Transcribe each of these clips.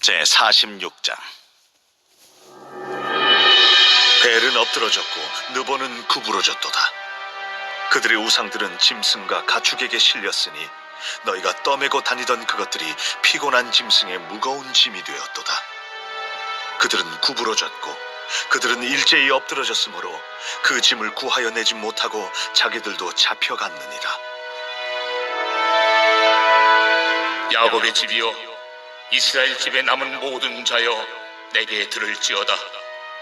제46장. 벨은 엎드러졌고 느보는 구부러졌도다. 그들의 우상들은 짐승과 가축에게 실렸으니 너희가 떠매고 다니던 그것들이 피곤한 짐승의 무거운 짐이 되었도다. 그들은 구부러졌고 그들은 일제히 엎드러졌으므로 그 짐을 구하여 내지 못하고 자기들도 잡혀갔느니라. 야곱의 집이여, 이스라엘 집에 남은 모든 자여, 내게 들을지어다.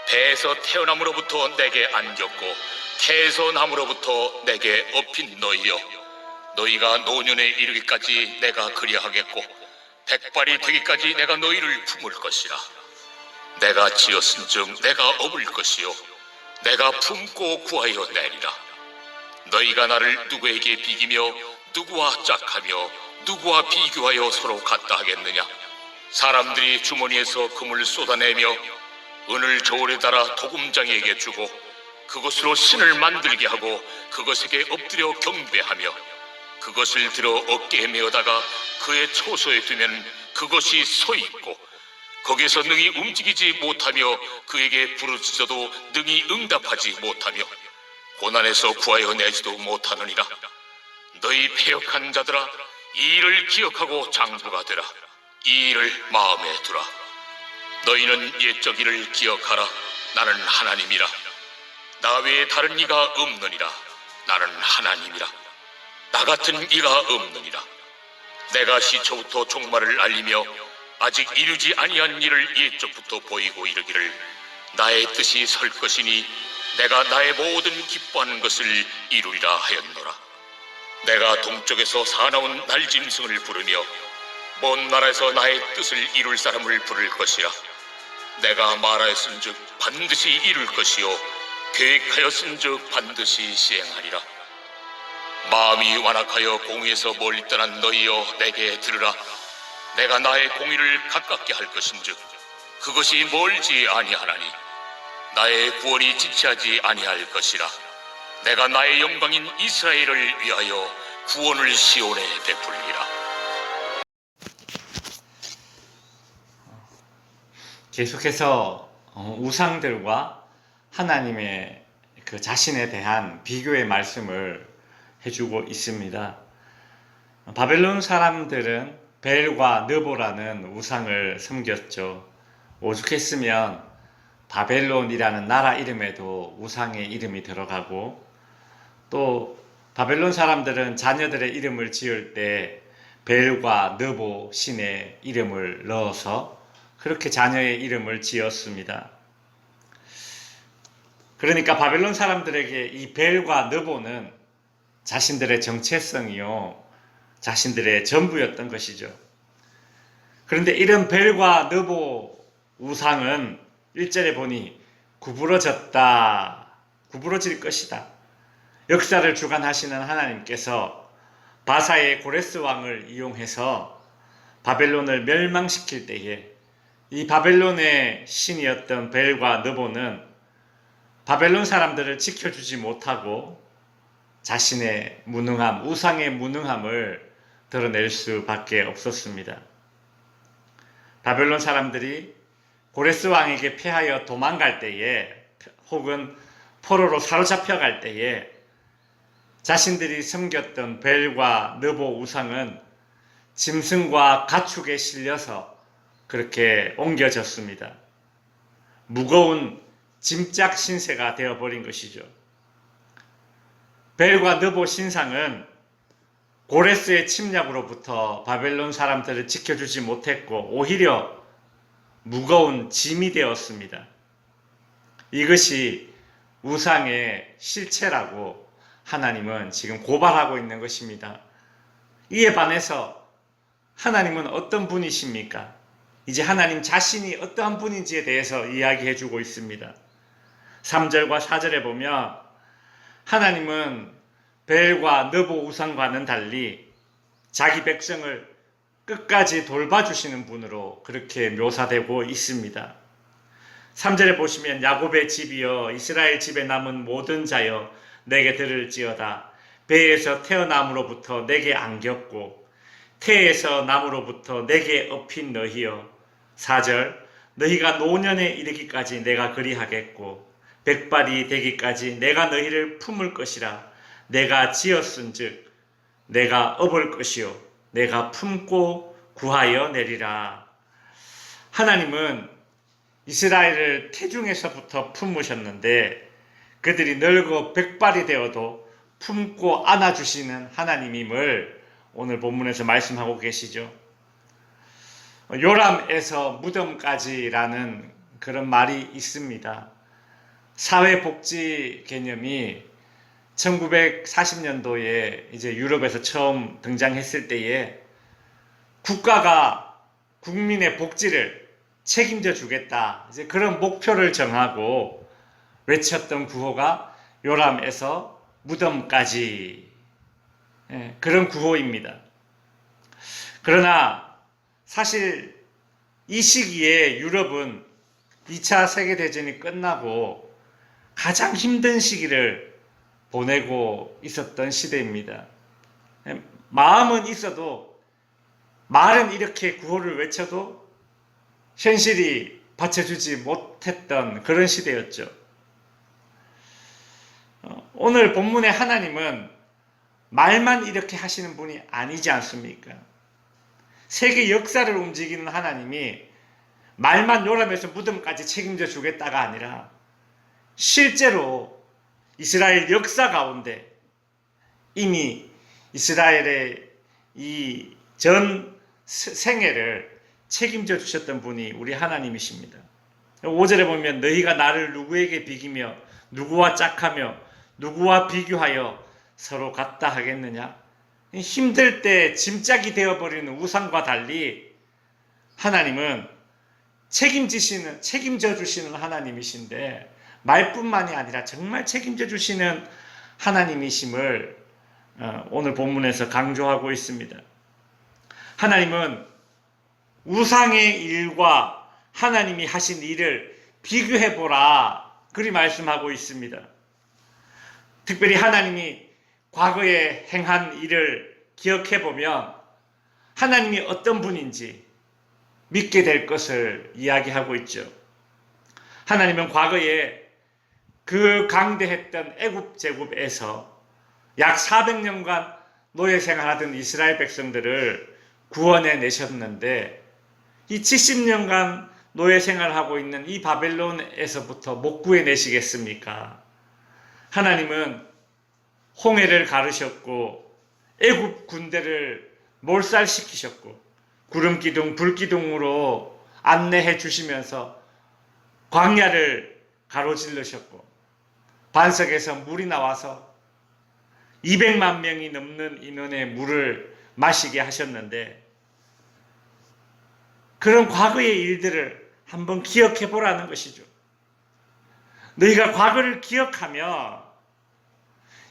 배에서 태어남으로부터 내게 안겼고 태에서 남으로부터 내게 업힌 너희여, 너희가 노년에 이르기까지 내가 그리하겠고 백발이 되기까지 내가 너희를 품을 것이라. 내가 지었은즉 내가 업을 것이요 내가 품고 구하여 내리라. 너희가 나를 누구에게 비기며 누구와 짝하며 누구와 비교하여 서로 같다 하겠느냐? 사람들이 주머니에서 금을 쏟아내며 은을 저울에 달아 도금장에게 주고 그것으로 신을 만들게 하고 그것에게 엎드려 경배하며 그것을 들어 어깨에 메어다가 그의 초소에 두면 그것이 서 있고 거기에서 능히 움직이지 못하며 그에게 부르짖어도 능히 응답하지 못하며 고난에서 구하여 내지도 못하느니라. 너희 패역한 자들아, 이 일을 기억하고 장부가 되라. 이 일을 마음에 두라. 너희는 옛적 일을 기억하라. 나는 하나님이라. 나 외에 다른 이가 없느니라. 나는 하나님이라. 나 같은 이가 없느니라. 내가 시초부터 종말을 알리며 아직 이루지 아니한 일을 옛적부터 보이고 이르기를 나의 뜻이 설 것이니 내가 나의 모든 기뻐하는 것을 이루리라 하였노라. 내가 동쪽에서 사나운 날짐승을 부르며 먼 나라에서 나의 뜻을 이룰 사람을 부를 것이라. 내가 말하였은즉 반드시 이룰 것이요 계획하였은즉 반드시 시행하리라. 마음이 완악하여 공의에서 멀리 떠난 너희여, 내게 들으라. 내가 나의 공의를 가깝게 할 것인즉 그것이 멀지 아니하나니 나의 구원이 지체하지 아니할 것이라. 내가 나의 영광인 이스라엘을 위하여 구원을 시온에 베풀리라. 계속해서 우상들과 하나님의 그 자신에 대한 비교의 말씀을 해주고 있습니다. 바벨론 사람들은 벨과 느보라는 우상을 섬겼죠. 오죽했으면 바벨론이라는 나라 이름에도 우상의 이름이 들어가고, 또 바벨론 사람들은 자녀들의 이름을 지을 때 벨과 느보 신의 이름을 넣어서 그렇게 자녀의 이름을 지었습니다. 그러니까 바벨론 사람들에게 이 벨과 느보는 자신들의 정체성이요, 자신들의 전부였던 것이죠. 그런데 이런 벨과 느보 우상은 1절에 보니 구부러졌다, 구부러질 것이다. 역사를 주관하시는 하나님께서 바사의 고레스 왕을 이용해서 바벨론을 멸망시킬 때에 이 바벨론의 신이었던 벨과 느보는 바벨론 사람들을 지켜주지 못하고 자신의 무능함, 우상의 무능함을 드러낼 수밖에 없었습니다. 바벨론 사람들이 고레스 왕에게 패하여 도망갈 때에, 혹은 포로로 사로잡혀 갈 때에 자신들이 섬겼던 벨과 느보 우상은 짐승과 가축에 실려서 그렇게 옮겨졌습니다. 무거운 짐짝 신세가 되어버린 것이죠. 벨과 느보 신상은 고레스의 침략으로부터 바벨론 사람들을 지켜주지 못했고 오히려 무거운 짐이 되었습니다. 이것이 우상의 실체라고 하나님은 지금 고발하고 있는 것입니다. 이에 반해서 하나님은 어떤 분이십니까? 이제 하나님 자신이 어떠한 분인지에 대해서 이야기해 주고 있습니다. 3절과 4절에 보면 하나님은 벨과 느보 우상과는 달리 자기 백성을 끝까지 돌봐주시는 분으로 그렇게 묘사되고 있습니다. 3절에 보시면 야곱의 집이여, 이스라엘 집에 남은 모든 자여, 내게 들을지어다. 배에서 태어남으로부터 내게 안겼고 태에서 남으로부터 내게 업힌 너희여, 4절 너희가 노년에 이르기까지 내가 그리하겠고 백발이 되기까지 내가 너희를 품을 것이라. 내가 지었은즉 내가 업을 것이요 내가 품고 구하여 내리라. 하나님은 이스라엘을 태중에서부터 품으셨는데 그들이 늙어 백발이 되어도 품고 안아주시는 하나님임을 오늘 본문에서 말씀하고 계시죠. 요람에서 무덤까지라는 그런 말이 있습니다. 사회복지 개념이 1940년도에 이제 유럽에서 처음 등장했을 때에 국가가 국민의 복지를 책임져 주겠다. 이제 그런 목표를 정하고 외쳤던 구호가 요람에서 무덤까지. 그런 구호입니다. 그러나 사실 이 시기에 유럽은 2차 세계대전이 끝나고 가장 힘든 시기를 보내고 있었던 시대입니다. 마음은 있어도 말은 이렇게 구호를 외쳐도 현실이 받쳐주지 못했던 그런 시대였죠. 오늘 본문의 하나님은 말만 이렇게 하시는 분이 아니지 않습니까? 세계 역사를 움직이는 하나님이 말만 요람에서 무덤까지 책임져 주겠다가 아니라 실제로 이스라엘 역사 가운데 이미 이스라엘의 이 전 생애를 책임져 주셨던 분이 우리 하나님이십니다. 5절에 보면 너희가 나를 누구에게 비기며 누구와 짝하며 누구와 비교하여 서로 같다 하겠느냐? 힘들 때 짐짝이 되어버리는 우상과 달리 하나님은 책임져 주시는 하나님이신데 말뿐만이 아니라 정말 책임져 주시는 하나님이심을 오늘 본문에서 강조하고 있습니다. 하나님은 우상의 일과 하나님이 하신 일을 비교해보라 그리 말씀하고 있습니다. 특별히 하나님이 과거에 행한 일을 기억해보면 하나님이 어떤 분인지 믿게 될 것을 이야기하고 있죠. 하나님은 과거에 그 강대했던 애굽 제국에서 약 400년간 노예 생활하던 이스라엘 백성들을 구원해 내셨는데 이 70년간 노예 생활하고 있는 이 바벨론에서부터 못 구해 내시겠습니까? 하나님은 홍해를 가르셨고 애굽 군대를 몰살시키셨고 구름기둥 불기둥으로 안내해 주시면서 광야를 가로질르셨고 반석에서 물이 나와서 200만 명이 넘는 인원의 물을 마시게 하셨는데 그런 과거의 일들을 한번 기억해 보라는 것이죠. 너희가 과거를 기억하며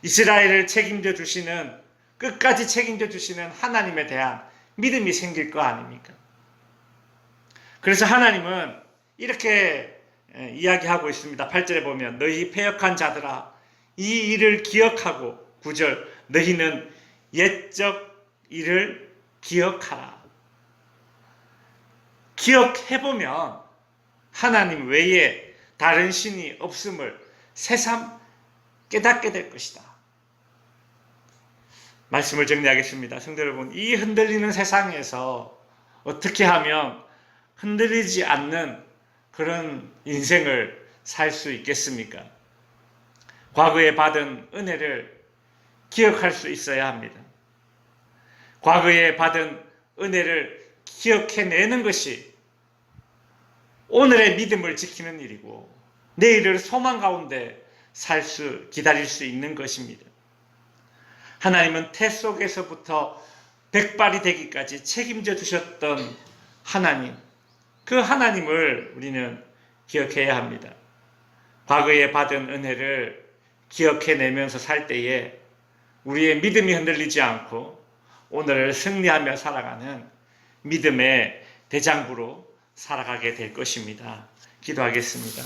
이스라엘을 책임져 주시는 끝까지 책임져 주시는 하나님에 대한 믿음이 생길 거 아닙니까? 그래서 하나님은 이렇게 이야기하고 있습니다. 8절에 보면 너희 패역한 자들아 이 일을 기억하고 9절 너희는 옛적 일을 기억하라. 기억해보면 하나님 외에 다른 신이 없음을 새삼 깨닫게 될 것이다. 말씀을 정리하겠습니다. 성도 여러분, 이 흔들리는 세상에서 어떻게 하면 흔들리지 않는 그런 인생을 살 수 있겠습니까? 과거에 받은 은혜를 기억할 수 있어야 합니다. 과거에 받은 은혜를 기억해내는 것이 오늘의 믿음을 지키는 일이고 내일을 소망 가운데 기다릴 수 있는 것입니다. 하나님은 태 속에서부터 백발이 되기까지 책임져 주셨던 하나님, 그 하나님을 우리는 기억해야 합니다. 과거에 받은 은혜를 기억해내면서 살 때에 우리의 믿음이 흔들리지 않고 오늘을 승리하며 살아가는 믿음의 대장부로 살아가게 될 것입니다. 기도하겠습니다.